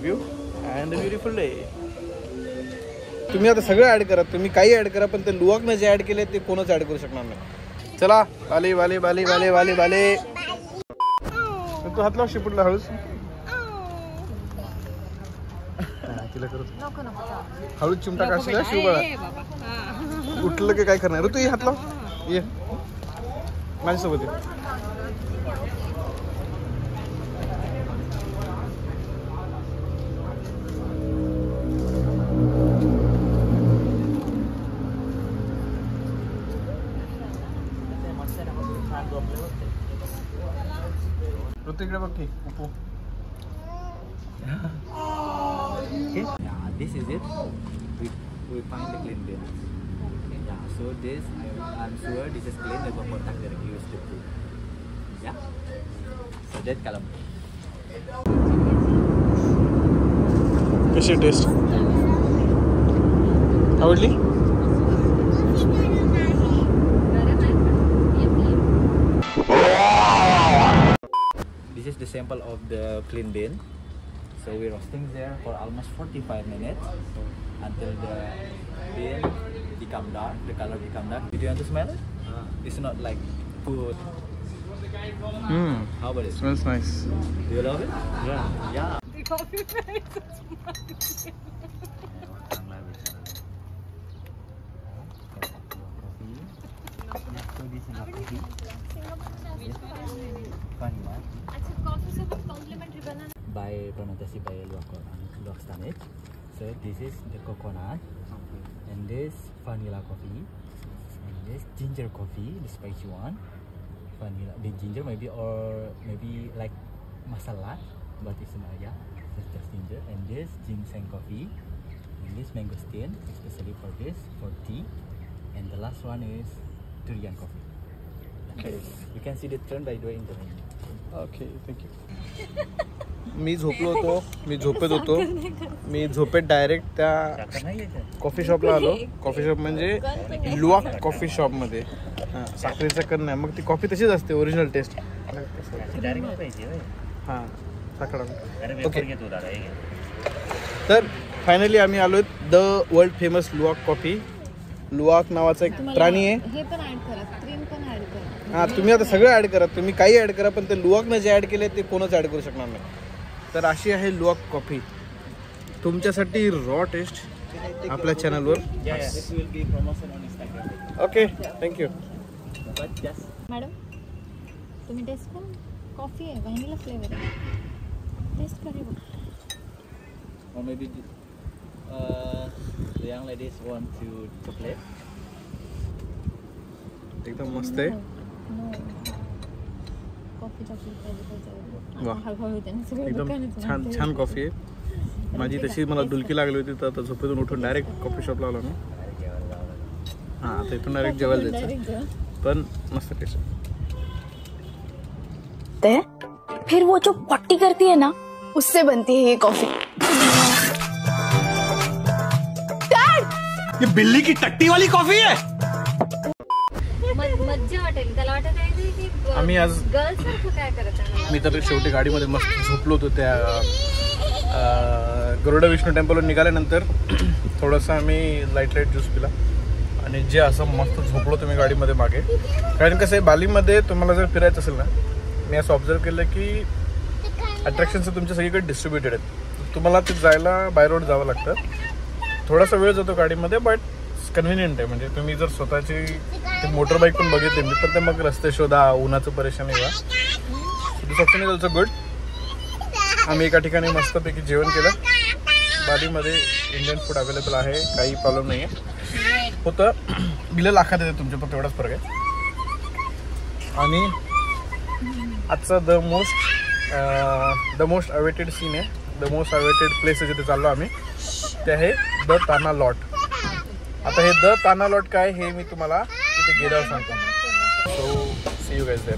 View and beautiful day. तुम्ही आता सगळं ऍड करा, तुम्ही काही ऍड करा, पण ते लुवाकनं जे ऍड केले ते कोणच ऍड करू शकणार नाही. चला बाले बाले बाले बाले बाले बाले. तू हात लाव शिपूटला हळूच. तिला करत हळूच चिमटा काढशील शिवबाळा. उठलं की काय करणार तू? ये हात लाव, ये माझ्यासोबत ये. ऋतिकडे बघ की उपू. Yeah, this is it. We find the clean bin. Yeah, so this I'm sure this is clean. The kotak that we used to do. Yeah. So that column. कशी टेस्ट आवडली? This is the sample of the clean bin. So we're roasting there for almost 45 minutes until the bin become dark, the color become dark. Do you want to smell it? It's not like food. How about it? Smells nice. Do you love it? Yeah. Yeah. The coffee makes it By Pranotasi by Luwak. So this is the coconut, and this vanilla coffee, and this ginger coffee, the spicy one. Vanilla, the ginger maybe, or maybe like masala, but it's not, yeah, it's just ginger. And this ginseng coffee, and this mangosteen, especially for this, for tea. And the last one is durian coffee. Okay. You can see the trend by the way in the menu. Okay thank you. मी झोपलो होतो, मी झोपेत होतो. मी झोपेत direct त्या coffee शॉपला आलो. Coffee shop म्हणजे लुवाक कॉफी शॉपमध्ये. हां, साखरेचं कण नाही, मग ती कॉफी तशीच असते ओरिजिनल टेस्ट. हां साखर. ओके, तर फायनली आम्ही आलो द वर्ल्ड फेमस लुवाक कॉफी. लुवाक नावाचा एक प्राणी आहे. हे पण ऍड करा, क्रीम पण ऍड करा. हां, तुम्ही आता सगळं ऍड करा, तुम्ही काही ऍड करा, पण ते लुवाकनं जे ऍड केले ते कोणच ऍड करू शकणार नाही. तर अशी आहे लुवाक कॉफी तुमच्यासाठी रॉ टेस्ट आपल्या चॅनलवर. Okay thank you. मॅडम तुम्ही टेस्ट करा. कॉफी आहे, व्हॅनिला फ्लेवर आहे. टेस्ट करा बघ. Or maybe the young ladies want to chocolate. एकदम मस्त आहे. कॉफी चॉकलेट वाह, एकदम छान छान कॉफी आहे. माझी तशी मला डुलकी लागली होती, तर आता झोपेतून उठून डायरेक्ट कॉफी शॉपला आलो मी. हां, आता इथून डायरेक्ट जेवायला जायचं, पण मस्त टेस्ट है. फिर वो जो पट्टी करती है ना, उससे बनती है ये कॉफी. ये बिल्ली की टट्टी वाली कॉफी है. मज्जा वाटेल त्याला. वाटत आहे की आम्ही आज गर्ल्स सारखं काय करत आहे. मी तर शेवटी गाडीमध्ये मस्त झोपलो होतो. त्या गरुड विष्णू टेम्पलवर निघाल्यानंतर थोडंसं आम्ही लाईट ज्यूस पिला आणि जे असं मस्त झोपलो तुम्ही गाडीमध्ये मागे. कारण कसं आहे, बालीमध्ये तुम्हाला जर फिरायचं असेल ना, मी असं ऑब्झर्व केलं की अट्रॅक्शन्स तुमच्या सगळीकडे डिस्ट्रीब्युटेड आहेत. तुम्हाला ते जायला बाय रोड जावं लागतं. थोडासा वेळ जातो गाडीमध्ये, बट कन्व्हिनियंट आहे. म्हणजे तुम्ही जर स्वतःची मोटर बाईक पण बघितली मी, पण ते मग रस्ते शोधा, उन्हाचं परेशानी व्हा. दिस ऑप्शन इज ऑल्सो गुड. आम्ही एका ठिकाणी मस्तपैकी जेवण केलं. बालीमध्ये इंडियन फूड अवेलेबल आहे, काही प्रॉब्लेम नाही आहे. होतं बिलं लाखात येते तुमच्या, फक्त एवढाच फरक आहे. आणि आजचा द मोस्ट अवेटेड सीन आहे, द मोस्ट अवेटेड प्लेस आहे जिथे चाललो आम्ही, ते आहे द ताना लॉट. आता हे द ताना लॉट काय हे मी तुम्हाला तिथे गेल्यावर सांगतो. So see you guys there.